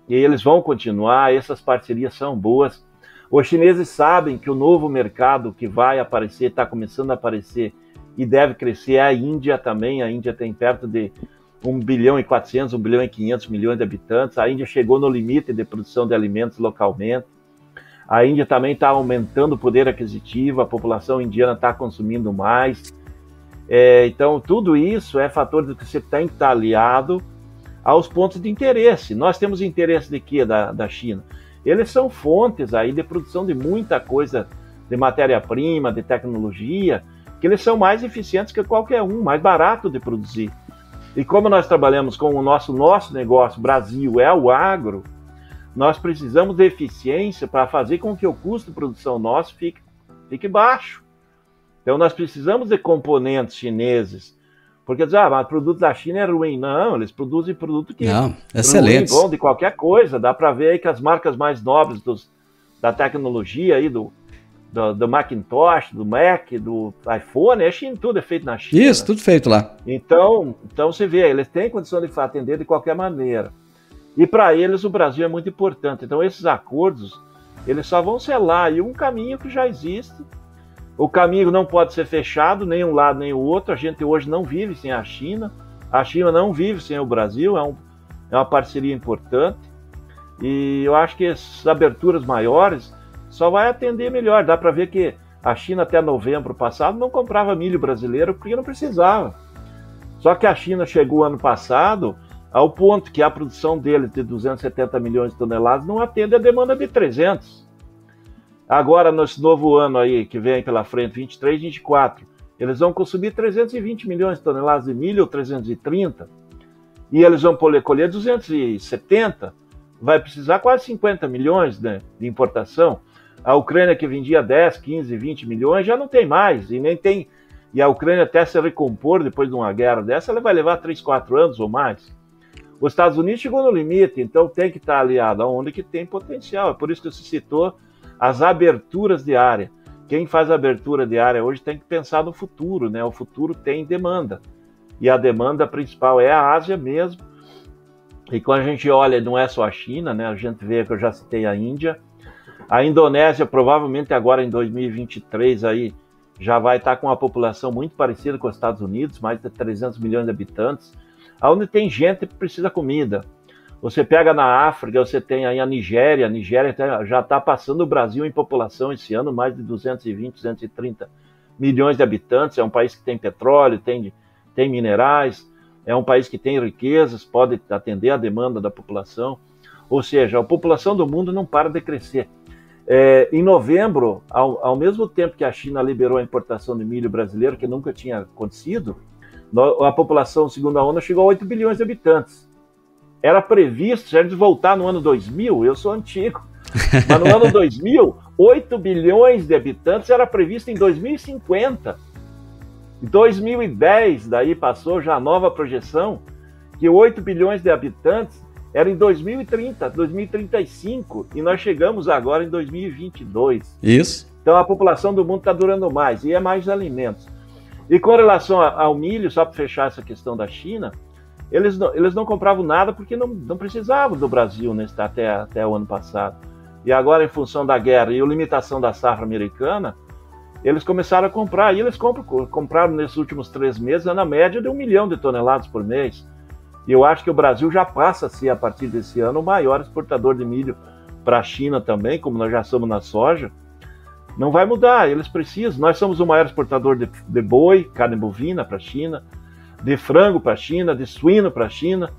e eles vão continuar, essas parcerias são boas. Os chineses sabem que o novo mercado que vai aparecer, está começando a aparecer e deve crescer, é a Índia também. A Índia tem perto de 1,4 bilhão, 1,5 bilhão de habitantes. A Índia chegou no limite de produção de alimentos localmente. A Índia também está aumentando o poder aquisitivo, a população indiana está consumindo mais. Então, tudo isso é fator de que você tem que estar aliado aos pontos de interesse. Nós temos interesse de quê da China? Eles são fontes aí de produção de muita coisa, de matéria-prima, de tecnologia, que eles são mais eficientes que qualquer um, mais barato de produzir. E como nós trabalhamos com o nosso negócio, Brasil, é o agro, nós precisamos de eficiência para fazer com que o custo de produção nosso fique baixo. Então nós precisamos de componentes chineses. Porque diz, mas o produto da China é ruim. Não, eles produzem produto que não, excelente. Bom de qualquer coisa. Dá para ver aí que as marcas mais nobres da tecnologia aí, do Macintosh, do Mac, do iPhone, tudo é feito na China. Isso, tudo feito lá. Então você vê, eles têm condição de atender de qualquer maneira. E para eles o Brasil é muito importante. Então esses acordos, eles só vão selar aí um caminho que já existe. O caminho não pode ser fechado, nem um lado nem o outro. A gente hoje não vive sem a China não vive sem o Brasil, é uma parceria importante. E eu acho que essas aberturas maiores só vai atender melhor. Dá para ver que a China até novembro passado não comprava milho brasileiro porque não precisava. Só que a China chegou ano passado ao ponto que a produção deles de 270 milhões de toneladas não atende a demanda de 300. Agora, nesse novo ano aí, que vem pela frente, 23, 24, eles vão consumir 320 milhões de toneladas de milho, ou 330, e eles vão colher 270, vai precisar quase 50 milhões, né, de importação. A Ucrânia, que vendia 10, 15, 20 milhões, já não tem mais, e a Ucrânia até se recompor depois de uma guerra dessa, ela vai levar 3, 4 anos ou mais. Os Estados Unidos chegou no limite, então tem que estar aliado aonde que tem potencial. É por isso que você citou as aberturas de área. Quem faz abertura de área hoje tem que pensar no futuro, né? O futuro tem demanda. E a demanda principal é a Ásia mesmo. E quando a gente olha, não é só a China, né? A gente vê que eu já citei a Índia. A Indonésia, provavelmente agora em 2023, aí, já vai estar com uma população muito parecida com os Estados Unidos, mais de 300 milhões de habitantes, onde tem gente que precisa de comida. Você pega na África, você tem aí a Nigéria já está passando o Brasil em população esse ano, mais de 220, 230 milhões de habitantes. É um país que tem petróleo, tem minerais, é um país que tem riquezas, pode atender a demanda da população. Ou seja, a população do mundo não para de crescer. Em novembro, ao mesmo tempo que a China liberou a importação de milho brasileiro, que nunca tinha acontecido, a população, segundo a ONU, chegou a 8 bilhões de habitantes. Era previsto, se a gente voltar no ano 2000, eu sou antigo, mas no ano 2000, 8 bilhões de habitantes era previsto em 2050. Em 2010, daí passou já a nova projeção, que 8 bilhões de habitantes era em 2030, 2035, e nós chegamos agora em 2022. Isso. Então a população do mundo está durando mais, e é mais alimentos. E com relação ao milho, só para fechar essa questão da China, eles não compravam nada porque não precisavam do Brasil, né, até o ano passado. E agora, em função da guerra e a limitação da safra americana, eles começaram a comprar. E eles compraram nesses últimos 3 meses na média de 1 milhão de toneladas por mês. E eu acho que o Brasil já passa a ser, a partir desse ano, o maior exportador de milho para a China também, como nós já somos na soja, não vai mudar, eles precisam. Nós somos o maior exportador de boi, carne bovina para a China, de frango para a China, de suíno para a China,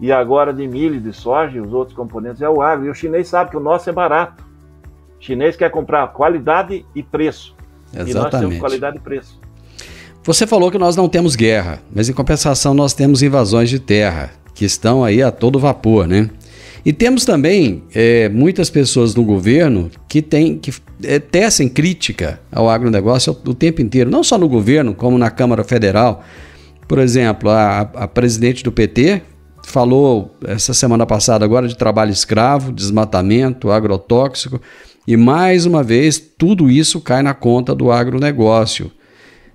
e agora de milho e de soja, e os outros componentes é o agro. E o chinês sabe que o nosso é barato. O chinês quer comprar qualidade e preço. Exatamente. E nós temos qualidade e preço. Você falou que nós não temos guerra, mas em compensação nós temos invasões de terra, que estão aí a todo vapor, né? E temos também muitas pessoas no governo que tecem crítica ao agronegócio o tempo inteiro, não só no governo, como na Câmara Federal. Por exemplo, a presidente do PT falou essa semana passada agora de trabalho escravo, desmatamento, agrotóxico, e mais uma vez tudo isso cai na conta do agronegócio.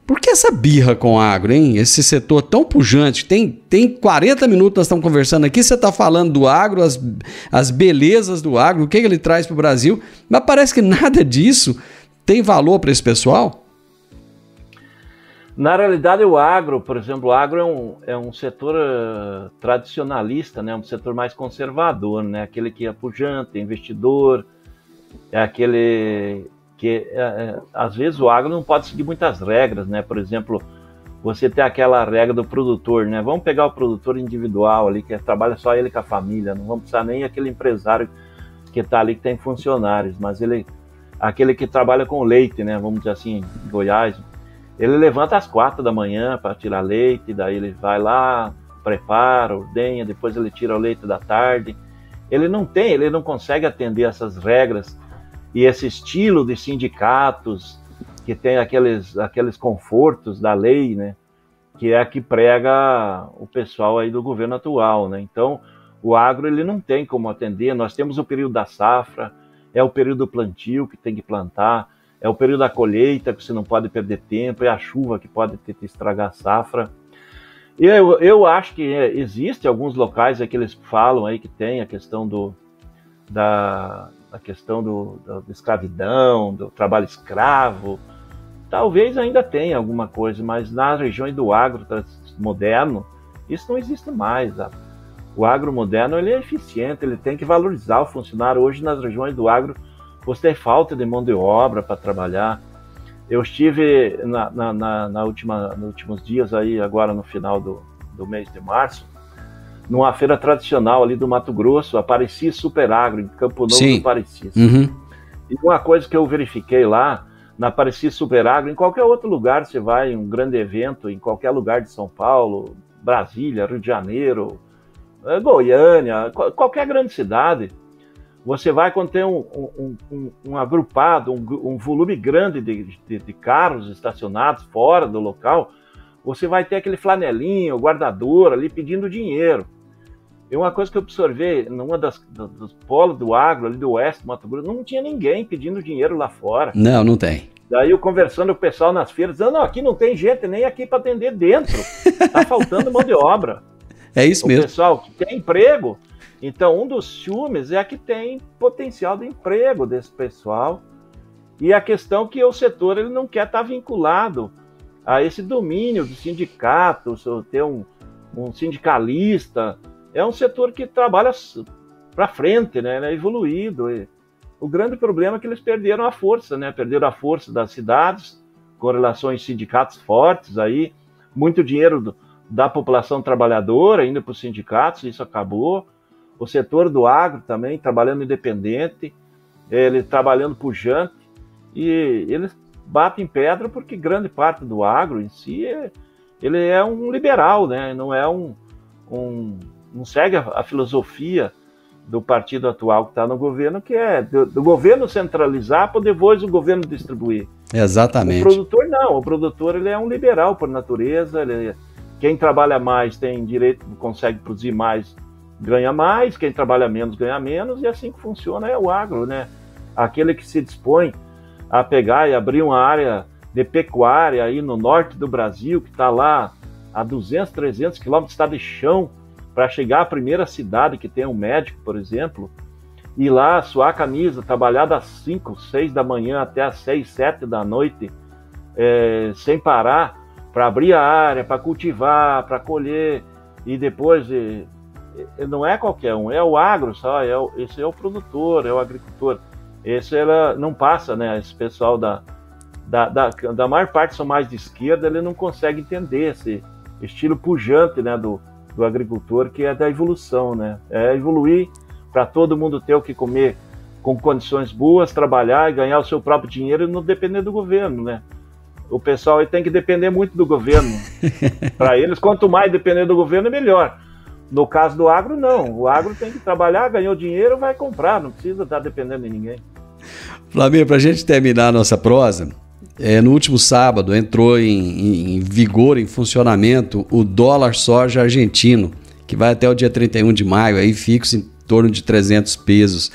Por que essa birra com o agro, hein? Esse setor tão pujante, tem 40 minutos nós estamos conversando aqui, você está falando do agro, as belezas do agro, o que ele traz para o Brasil, mas parece que nada disso tem valor para esse pessoal? Na realidade, o agro, por exemplo, o agro é um setor tradicionalista, né? Um setor mais conservador, né? Aquele que é pujante, é investidor, é aquele que, às vezes, o agro não pode seguir muitas regras, né? Por exemplo, você tem aquela regra do produtor, né? Vamos pegar o produtor individual ali, que trabalha só ele com a família, não vamos precisar nem aquele empresário que está ali, que tem funcionários, mas aquele que trabalha com leite, né? Vamos dizer assim, em Goiás, ele levanta às 4 da manhã para tirar leite, daí ele vai lá, prepara, ordenha, depois ele tira o leite da tarde. Ele não consegue atender essas regras e esse estilo de sindicatos que tem aqueles confortos da lei, né? Que é a que prega o pessoal aí do governo atual, né? Então, o agro ele não tem como atender. Nós temos o período da safra, é o período do plantio que tem que plantar, é o período da colheita, que você não pode perder tempo, é a chuva que pode te estragar a safra. Eu acho que existe alguns locais aí que eles falam aí que tem a questão da escravidão, do trabalho escravo. Talvez ainda tenha alguma coisa, mas nas regiões do agro moderno, isso não existe mais. O agro moderno ele é eficiente, ele tem que valorizar o funcionário. Hoje, nas regiões do agro, você tem falta de mão de obra para trabalhar. Eu estive nos últimos dias, aí, agora no final do mês de março, numa feira tradicional ali do Mato Grosso, a Parecis Super Agro, em Campo Novo do Parecis. Uhum. E uma coisa que eu verifiquei lá, na Parecis Super Agro, em qualquer outro lugar, você vai em um grande evento, em qualquer lugar de São Paulo, Brasília, Rio de Janeiro, Goiânia, qualquer grande cidade, você vai quando tem um agrupado, um volume grande de carros estacionados fora do local, você vai ter aquele flanelinho, guardador ali pedindo dinheiro. E uma coisa que eu observei, numa dos polos do agro, ali do oeste do Mato Grosso, não tinha ninguém pedindo dinheiro lá fora. Não tem. Daí eu conversando com o pessoal nas feiras, dizendo, não, aqui não tem gente nem aqui para atender dentro. Tá faltando mão de obra. É isso mesmo. O pessoal que tem emprego, então um dos ciúmes é que tem potencial de emprego desse pessoal. E a questão que o setor ele não quer estar vinculado a esse domínio do sindicato, ter um sindicalista. É um setor que trabalha para frente, né? É evoluído. E o grande problema é que eles perderam a força, né? Perderam a força das cidades, com relações sindicatos fortes, aí, muito dinheiro da população trabalhadora indo para os sindicatos, isso acabou. O setor do agro também, trabalhando independente, ele trabalhando pujante, e eles batem pedra porque grande parte do agro em si, ele é um liberal, né? Não é não segue a filosofia do partido atual que está no governo, que é do governo centralizar para depois o governo distribuir. Exatamente. O produtor não, o produtor ele é um liberal por natureza, quem trabalha mais tem direito, consegue produzir mais, ganha mais, quem trabalha menos ganha menos, e assim que funciona é o agro, né? Aquele que se dispõe a pegar e abrir uma área de pecuária aí no norte do Brasil, que está lá a 200, 300 quilômetros, está de chão, para chegar à primeira cidade que tem um médico, por exemplo, ir lá, suar a camisa, trabalhar das 5, 6 da manhã até as 6, 7 da noite, sem parar, para abrir a área, para cultivar, para colher, e depois não é qualquer um, é o agro só, esse é o produtor, é o agricultor. Esse não passa, né? Esse pessoal da maior parte são mais de esquerda, ele não consegue entender esse estilo pujante, né, do agricultor, que é da evolução, né? É evoluir para todo mundo ter o que comer com condições boas, trabalhar e ganhar o seu próprio dinheiro e não depender do governo, né? O pessoal aí tem que depender muito do governo. Para eles, quanto mais depender do governo, é melhor. No caso do agro, não. O agro tem que trabalhar, ganhou dinheiro, vai comprar, não precisa estar dependendo de ninguém. Flamir, para a gente terminar a nossa prosa, no último sábado entrou em vigor, em funcionamento, o dólar soja argentino, que vai até o dia 31 de maio, aí fixo em torno de 300 pesos.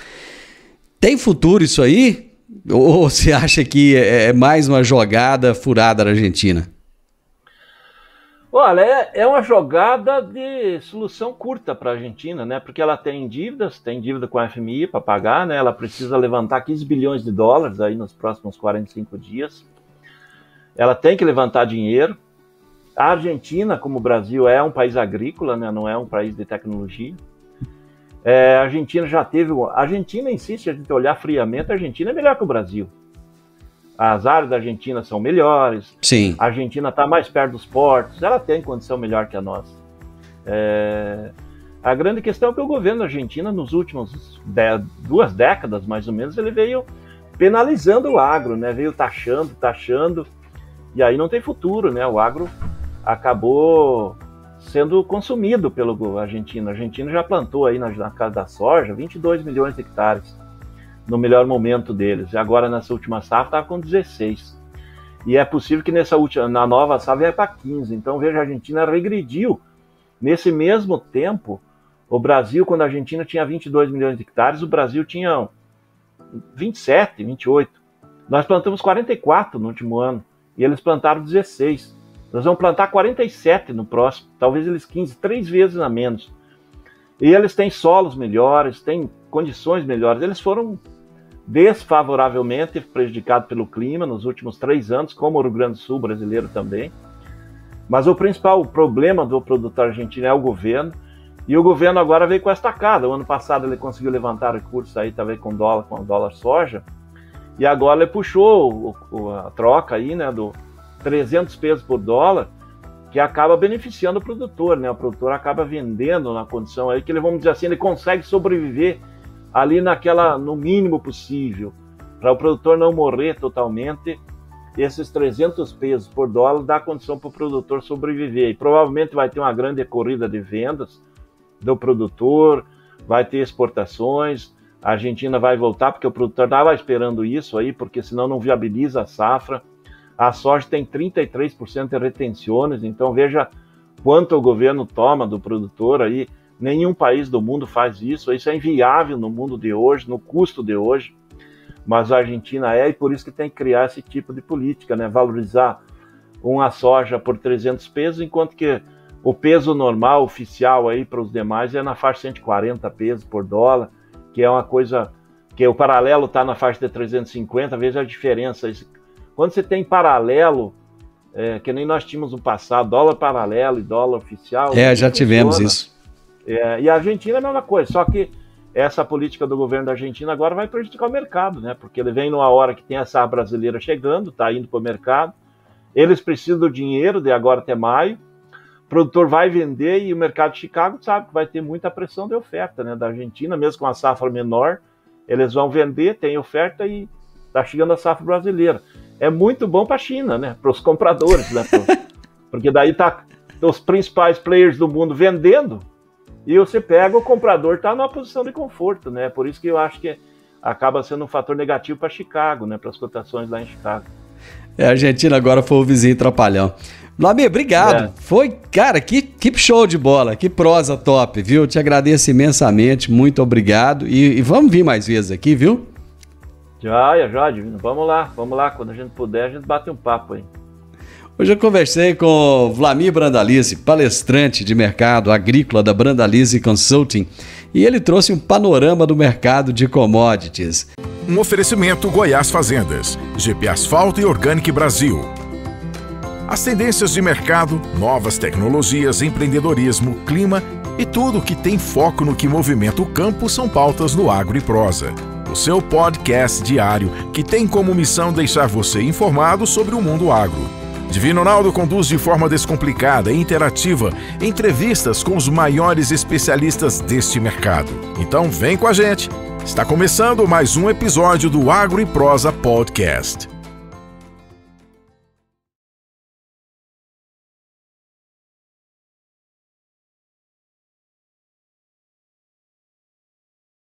Tem futuro isso aí? Ou você acha que é mais uma jogada furada da Argentina? Olha, é uma jogada de solução curta para a Argentina, né? Porque ela tem dívida com a FMI para pagar, né? Ela precisa levantar 15 bilhões de dólares aí nos próximos 45 dias. Ela tem que levantar dinheiro. A Argentina, como o Brasil, é um país agrícola, né? Não é um país de tecnologia. A Argentina já teve... A Argentina, insiste, a gente olhar friamente, a Argentina é melhor que o Brasil. As áreas da Argentina são melhores. Sim. A Argentina está mais perto dos portos. Ela tem condição melhor que a nossa. A grande questão é que o governo da Argentina, nos últimos 2 décadas, mais ou menos, ele veio penalizando o agro, né? Veio taxando. E aí não tem futuro, né? O agro acabou sendo consumido pelo argentino. A Argentina já plantou aí na casa da soja 22 milhões de hectares no melhor momento deles. E agora nessa última safra estava com 16. E é possível que na nova safra venha para 15. Então veja, a Argentina regrediu. Nesse mesmo tempo, o Brasil, quando a Argentina tinha 22 milhões de hectares, o Brasil tinha 27, 28. Nós plantamos 44 no último ano e eles plantaram 16. Nós vamos plantar 47 no próximo, talvez eles 15, 3 vezes a menos. E eles têm solos melhores, têm condições melhores. Eles foram desfavoravelmente prejudicados pelo clima nos últimos 3 anos, como o Rio Grande do Sul brasileiro também. Mas o principal problema do produtor argentino é o governo. E o governo agora veio com esta estacada. O ano passado ele conseguiu levantar recursos aí também com o dólar soja. E agora ele puxou a troca aí, né, do 300 pesos por dólar, que acaba beneficiando o produtor, né? O produtor acaba vendendo na condição aí que ele, vamos dizer assim, ele consegue sobreviver ali no mínimo possível, para o produtor não morrer totalmente. Esses 300 pesos por dólar dá condição para o produtor sobreviver. E provavelmente vai ter uma grande corrida de vendas do produtor, vai ter exportações, a Argentina vai voltar, porque o produtor estava esperando isso aí, porque senão não viabiliza a safra. A soja tem 33% de retenções, então veja quanto o governo toma do produtor aí. Nenhum país do mundo faz isso é inviável no mundo de hoje, no custo de hoje, mas a Argentina e por isso que tem que criar esse tipo de política, né? Valorizar uma soja por 300 pesos, enquanto que o peso normal, oficial aí para os demais é na faixa de 140 pesos por dólar, que é uma coisa que o paralelo está na faixa de 350, veja a diferença. Quando você tem paralelo, que nem nós tínhamos no passado, dólar paralelo e dólar oficial... já tivemos isso. E a Argentina é a mesma coisa, só que essa política do governo da Argentina agora vai prejudicar o mercado, né? Porque ele vem numa hora que tem a safra brasileira chegando, está indo para o mercado, eles precisam do dinheiro de agora até maio, o produtor vai vender e o mercado de Chicago sabe que vai ter muita pressão de oferta, né? Da Argentina, mesmo com a safra menor, eles vão vender, tem oferta e está chegando a safra brasileira. É muito bom para a China, né? Para os compradores, né? Porque daí tá os principais players do mundo vendendo e você pega, o comprador está numa posição de conforto, né? Por isso que eu acho que acaba sendo um fator negativo para Chicago, né? Para as cotações lá em Chicago. A Argentina agora foi o vizinho trapalhão. Flamir, obrigado. Foi, cara, que show de bola, que prosa top, viu? Te agradeço imensamente, muito obrigado. E vamos vir mais vezes aqui, viu? Já, Divino. Vamos lá. Quando a gente puder, a gente bate um papo aí. Hoje eu conversei com Flamir Brandalize, palestrante de mercado agrícola da Brandalize Consulting, e ele trouxe um panorama do mercado de commodities. Um oferecimento Goiás Fazendas, GP Asfalto e Organic Brasil. As tendências de mercado, novas tecnologias, empreendedorismo, clima e tudo que tem foco no que movimenta o campo são pautas no Agro e Prosa, o seu podcast diário que tem como missão deixar você informado sobre o mundo agro. Divino Ronaldo conduz de forma descomplicada e interativa entrevistas com os maiores especialistas deste mercado. Então vem com a gente! Está começando mais um episódio do Agro e Prosa Podcast.